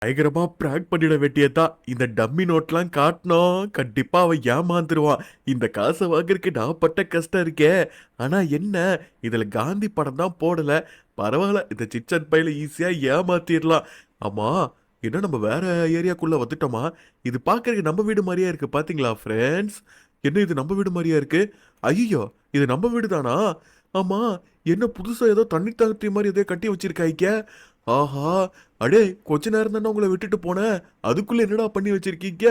பயங்கரமா பிராங்க் பண்ணிட வேண்டியதா. இந்த டம்மி நோட்லாம் காட்டணும், கண்டிப்பா அவன் ஏமாந்துருவான். இந்த காசை வாங்குறதுக்கு நான் பட்ட கஷ்டம் இருக்கே. ஆனா என்ன, இதுல காந்தி படம் தான் போடல. பரவாயில்ல, இந்த சிச்சன் பையில ஈஸியா ஏமாத்திடலாம். ஆமா, என்ன நம்ம வேற ஏரியாக்குள்ள வந்துட்டோமா? இது பாக்குறதுக்கு நம்ம வீடு மாதிரியே இருக்கு, பாத்தீங்களா ஃப்ரெண்ட்ஸ்? என்ன இது நம்ம வீடு மாதிரியா இருக்கு? ஐயோ, இது நம்ம வீடு தானா? ஆமா, என்ன புதுசா ஏதோ தண்ணி தாத்தி மாதிரி ஏதோ கட்டி வச்சிருக்காய்க்க. ஆஹா, அடே கொஞ்ச நேரம் தானே உங்களை விட்டுட்டு போனேன், அதுக்குள்ள என்னடா பண்ணி வச்சிருக்கீங்க?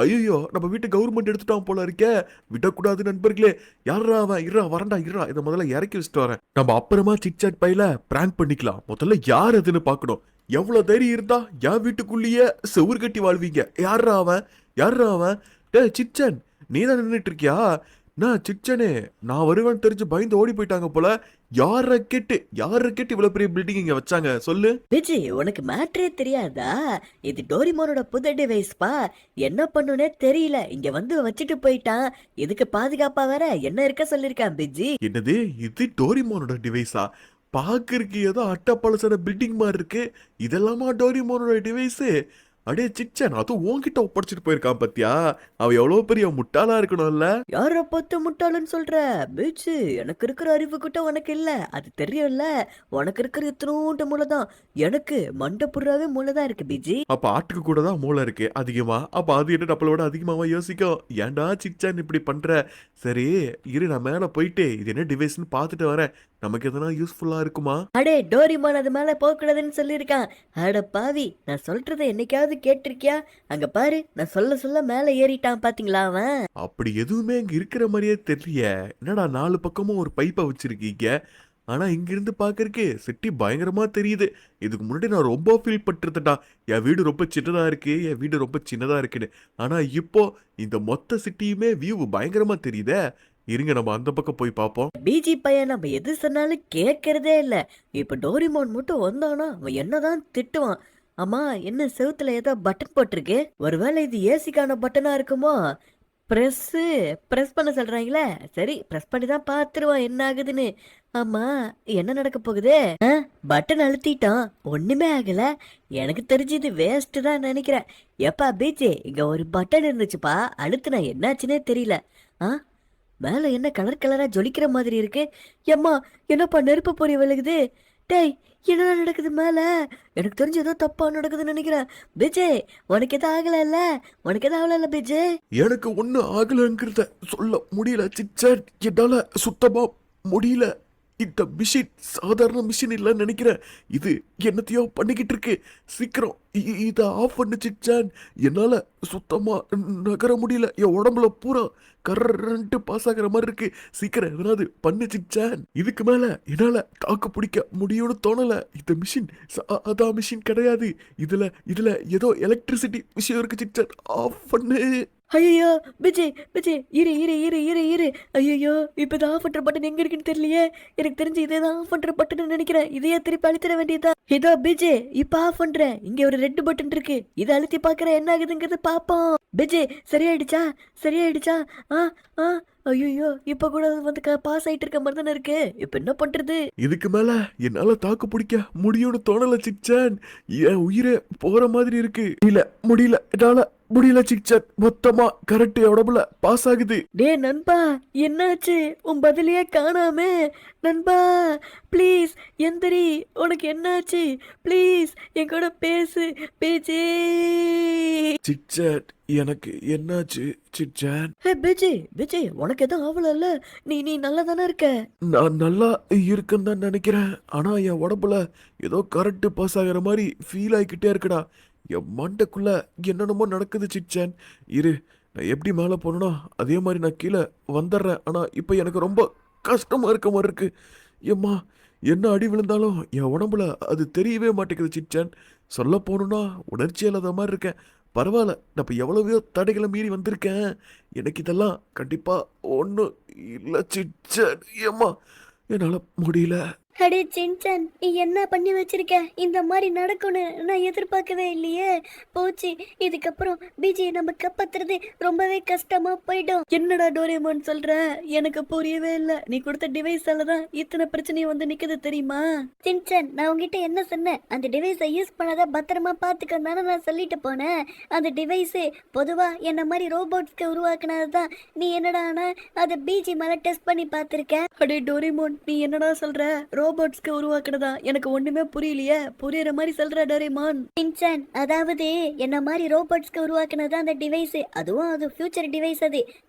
ஐயோ, நம்ம வீட்டு கவர்மெண்ட் எடுத்துட்டான் போல இருக்கே. விடக்கூடாது நண்பர்களே. யாரா அவன்? இருறா வரண்டா, இருறா இதை முதல்ல இறக்கி வச்சுட்டு வரேன். நம்ம அப்புறமா சிக்சாட் பையில பிராங்க் பண்ணிக்கலாம். முதல்ல யார் அதுன்னு பார்க்கணும். எவ்வளவு தைரியம் இருந்தா என் வீட்டுக்குள்ளேயே செவுரு கட்டி வாழ்வீங்க? யாரா அவன்? யாரா அவன்? டே சிச்சன், நீ தான் நின்றுட்டு இருக்கியா? நான் சிச்சனே, நான் வருவேன்னு தெரிஞ்சு பயந்து ஓடி போயிட்டாங்க போல. யார கேட்டு இவ்வளவு பெரிய பில்டிங் இங்க வச்சாங்க சொல்லு? விஜய், உனக்கு மேட்ரே தெரியாதா? இது டோரிமோனோட புது டிவைஸ்பா. என்ன பண்ணுனே தெரியல, இங்க வந்து வச்சுட்டு போயிட்டான். இதுக்கு பாதுகாப்பா வேற என்ன இருக்க சொல்லிருக்கான் பிஜி. என்னது, இது டோரிமோனோட டிவைஸா? பாக்குறதுக்கு ஏதோ அட்டப்பழசான பில்டிங் மாதிரி இருக்கு. இதெல்லாமா டோரிமோனோட டிவைஸ்? அடே சிச்சன், அதுவும் உன்கிட்ட ஒப்படைச்சிட்டு போயிருக்கான் பாத்தியா? அவன் எவ்வளவு பெரிய முட்டாளா இருக்கணும்ல. யார பார்த்து முட்டாளன்னு சொல்ற? பிஜி, எனக்கு இருக்கிற அறிவு கிட்ட உனக்கு இல்ல, அது தெரியும்ல. உனக்கு இருக்கிற இத்தனோண்டு மூளைதான், எனக்கு மண்டை புறாவே மூளைதான் இருக்கு பிஜி. அப்ப ஆட்டுக்கு கூட தான் மூளை இருக்கு அதிகமா. அப்ப அது என்ன நம்மளோட அதிகமாவா யோசிக்கும்? ஏன்டா சிச்சான் இப்படி பண்ற? சரி இரு, நான் மேல போயிட்டு இது என்ன டிவைஸ்னு பார்த்துட்டு வரேன். நமக்கு எதனா யூஸ்ஃபுல்லா இருக்குமா? அடே, டோரிமான் அது மேல போக கூடாதுன்னு சொல்லியிருக்கான். அட பாவி, நான் சொல்றதை என்னைக்காவது கேட்டிருக்கியா? அங்க பாரு, நான் சொல்ல சொல்ல மேல ஏறிட்டான் பாத்தீங்களா அவன். அப்படி எதுவுமே இங்க இருக்கிற மாதிரியே தெரியலையே. என்னடா நாலு பக்கமும் ஒரு பைப்பை வச்சிருக்கீங்க? ஆனா இங்கிருந்து பாக்குறதுக்கு சிட்டி பயங்கரமா தெரியுது. இதுக்கு முன்னாடி நான் ரொம்ப ஃபீல் பட்டிருந்தேன்டா, என் வீடு ரொம்ப சின்னதா இருக்கு, என் வீடு ரொம்ப சின்னதா இருக்குன்னு. ஆனா இப்போ இந்த மொத்த சிட்டியுமே வியூ பயங்கரமா தெரியுதே. இருங்க, நம்ம அந்த பக்கம் போய் பார்ப்போம். பிஜி பையன் நம்ம எது சொன்னாலும் கேட்கறதே இல்ல. இப்ப டோரிமான் மட்டும் வந்தானா அவன் என்னதான் திட்டுவான். அம்மா, என்ன செவுத்துல ஏதோ பட்டன் போட்டிருக்கு? ஒருவேளை இது ஏசிக்கான பட்டனா இருக்குமோ? பிரஸ் பிரஸ் பண்ண சொல்றாங்களே. சரி, பிரஸ் பண்ணி தான் பாத்துருவான் என்ன ஆகுதுன்னு. ஆமா, என்ன நடக்க போகுது? பட்டன் அழுத்திட்டான், ஒண்ணுமே ஆகல. எனக்கு தெரிஞ்சு இது வேஸ்ட் தான் நினைக்கிறேன். எப்பா பிஜி, இங்க ஒரு பட்டன் இருந்துச்சுப்பா, அழுத்துனா என்னாச்சுன்னே தெரியல. ஆ, மேல என்ன கலர் கலரா ஜொலிக்கிற மாதிரி இருக்கு. எம்மா, என்னப்பா நெருப்பு பொறி விழுகுது? டேய், என்ன நடக்குது மேல? எனக்கு தெரிஞ்சு ஏதோ தப்பா நடக்குதுன்னு நினைக்கிறேன். பிஜய், உனக்கு எதுவும் ஆகல? உனக்கு எதுவும் ஆகல பிஜய்? எனக்கு ஒண்ணு ஆகலங்கிறத சொல்ல முடியல சிச்சர், என்னால சுத்தமா முடியல. இந்த மிஷின் சாதாரண மிஷின் இல்லைன்னு நினைக்கிறேன். இது என்னத்தையோ பண்ணிக்கிட்டு இருக்கு. சீக்கிரம் இதை ஆஃப் பண்ணு சிச்சான். என்னால சுத்தமா நகர முடியல. என் உடம்புல பூரா கரண்ட் பாஸ் ஆகிற மாதிரி இருக்கு. சீக்கிரம் எதனாவது பண்ணு சிச்சான். இதுக்கு மேல என்னால தாக்கு பிடிக்க முடியும்னு தோணல. இந்த மிஷின் அதான் மிஷின் கிடையாது. இதுல ஏதோ எலக்ட்ரிசிட்டி விஷயம் இருக்கு சிச்சான். ஆஃப் பண்ணு. ஐயோ, விஜய் விஜய், இரு இரு இரு இரு இரு. ஐயோ, இப்ப இது ஆஃப் பண்ற பட்டன் எங்க இருக்குன்னு தெரியலையே. எனக்கு தெரிஞ்சு இதேதான் ஆஃப் பண்ற பட்டன் நினைக்கிறேன். இதையே திருப்பி அழுத்திட வேண்டியதா. இதோ விஜய், இப்ப ஆஃப் பண்றேன். இங்க ஒரு ரெட் பட்டன் இருக்கு, இதை அழுத்தி பாக்குறேன் என்ன ஆகுதுங்கிறத பாப்போம். விஜய், சரியாயிடுச்சா? சரியாயிடுச்சா? ஆ ஆ ஐயோ, இப்ப கூட அது வந்து பாஸ் ஆயிட்டு இருக்க மாதிரி தானே இருக்கு. இப்ப என்ன பண்றது? இதுக்கு மேல என்னால தாக்கு பிடிக்க முடியும்னு தோணல சிக்சான். என் உயிரே போற மாதிரி இருக்கு. முடியல என்னால முடியல சிக்சான். மொத்தமா கரெக்ட் உடம்புல பாஸ் ஆகுது. டே நண்பா, என்னாச்சு? உன் பதிலையே காணாமே. நண்பா ப்ளீஸ் எந்திரி, உனக்கு என்னாச்சு? ப்ளீஸ் என் கூட பேசு பேச்சே. சிக்சான், எனக்கு என்னாச்சு சிக்சான்? ஹே விஜய் விஜய், உனக்கு எதுவும் ஆவலல்ல? நீ நல்லா தானே இருக்க? நான் நல்லா இருக்குன்னு தான் நினைக்கிறேன். ஆனா என் உடம்புல ஏதோ கரெக்ட் பாஸ் ஆகிற மாதிரி ஃபீல் ஆகிக்கிட்டே இருக்குடா. என் மண்டைக்குள்ள என்னென்னமோ நடக்குது சிக்சான். இரு, நான் எப்படி மேலே போனோன்னா அதே மாதிரி நான் கீழே வந்துடுறேன். ஆனா இப்போ எனக்கு ரொம்ப கஷ்டமா இருக்க மாதிரி இருக்கு. ஏம்மா, என்ன அடி விழுந்தாலும் என் உடம்புல அது தெரியவே மாட்டேங்குது சிச்சான். சொல்ல போகணுன்னா உணர்ச்சி இல்லாத மாதிரி இருக்கேன். பரவாயில்ல, நான் இப்போ எவ்வளவோ தடைகளை மீறி வந்திருக்கேன். எனக்கு இதெல்லாம் கண்டிப்பாக ஒன்றும் இல்லை சிச்சான். ஏம்மா, என்னால் முடியல. அடே சின்சான், நீ என்ன பண்ணி வச்சிருக்க? இந்த மாதிரி நடக்கும்னு நான் எதிர்பார்க்கவே இல்லையே. போச்சு, இதுக்கப்புறம் பிஜியை நம்ம காப்பாத்துறது ரொம்பவே கஷ்டமா போயிடும். என்னடா டோரேமான் சொல்ற? எனக்கு புரியவே இல்ல. நீ கொடுத்த டிவைஸால தான் இத்தனை பிரச்சனை வந்து நிக்குது தெரியுமா? சின்சான், நான் உங்ககிட்ட என்ன சொன்னேன்? அந்த டிவைஸை யூஸ் பண்ணாத, பத்திரமா பார்த்துக்கன்னு நான் சொல்லிட்டு போனேன். அந்த டிவைஸு பொதுவா என்ன மாதிரி ரோபோட்ஸ்க்கு உருவாக்குனது தான். நீ என்னடா அதை பிஜி மேல டெஸ்ட் பண்ணி பார்த்துருக்க. அடே டோரேமான், நீ என்னடா சொல்ற? ரோபோட்ஸ்க்கு உருவாக்குனதா? எனக்கு ஒண்ணுமே புரியலையே. புரியுற மாதிரி சொல்ற டோரேமான். சின்சான், அதாவது என்ன மாதிரி ரோபோட்ஸ்க்கு உருவாக்குனது அந்த டிவைஸ். அதுவும் அது ஃபியூச்சர் டிவைஸ்.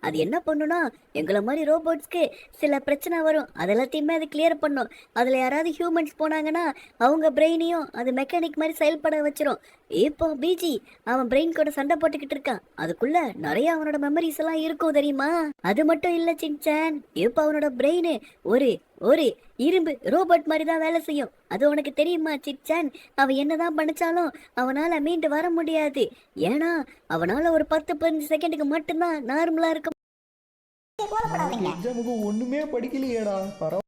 அது என்ன பண்ணுனா, எங்களை மாதிரி ரோபோட்ஸ்க்கு சில பிரச்சனை வரும், அதெல்லாத்தையுமே அது கிளியர் பண்ணும். அதில் யாராவது ஹியூமன்ஸ் போனாங்கன்னா அவங்க பிரெயினையும் அது மெக்கானிக் மாதிரி செயல்பட வச்சிரும். இப்போ பிஜி அவன் பிரெயின் கூட சண்டை போட்டுக்கிட்டு இருக்கான். அதுக்குள்ள நிறைய அவனோட மெமரிஸ் எல்லாம் இருக்கும் தெரியுமா? அது மட்டும் இல்ல சின்சான், இப்போ அவனோட பிரெயின் ஒரு ஒரு இரும்பு ரோபோட் மாதிரி தான் வேலை செய்யும். அது உனக்கு தெரியுமா சின்சான்? அவன் என்னதான் பண்ணிச்சாலும் அவனால மீண்டு வர முடியாது. ஏன்னா அவனால ஒரு 10-15 செகண்டுக்கு மட்டும்தான் நார்மலா இருக்க. எக்ஸாமுக்கு ஒண்ணுமே படிக்கலையேடா. பரவாயில்ல.